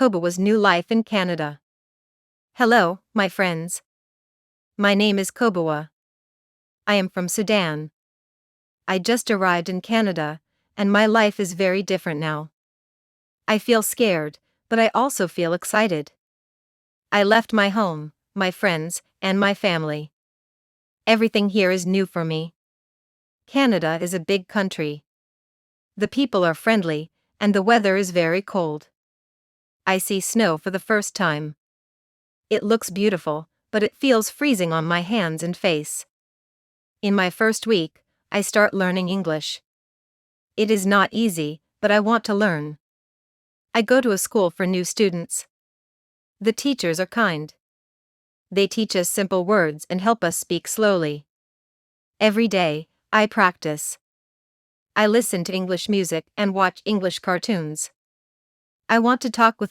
Kobawa's new life in Canada. Hello, my friends. My name is Kobawa. I am from Sudan. I just arrived in Canada, and my life is very different now. I feel scared, but I also feel excited. I left my home, my friends, and my family. Everything here is new for me. Canada is a big country. The people are friendly, and the weather is very cold. I see snow for the first time. It looks beautiful, but it feels freezing on my hands and face. In my first week, I start learning English. It is not easy, but I want to learn. I go to a school for new students. The teachers are kind. They teach us simple words and help us speak slowly. Every day, I practice. I listen to English music and watch English cartoons. I want to talk with my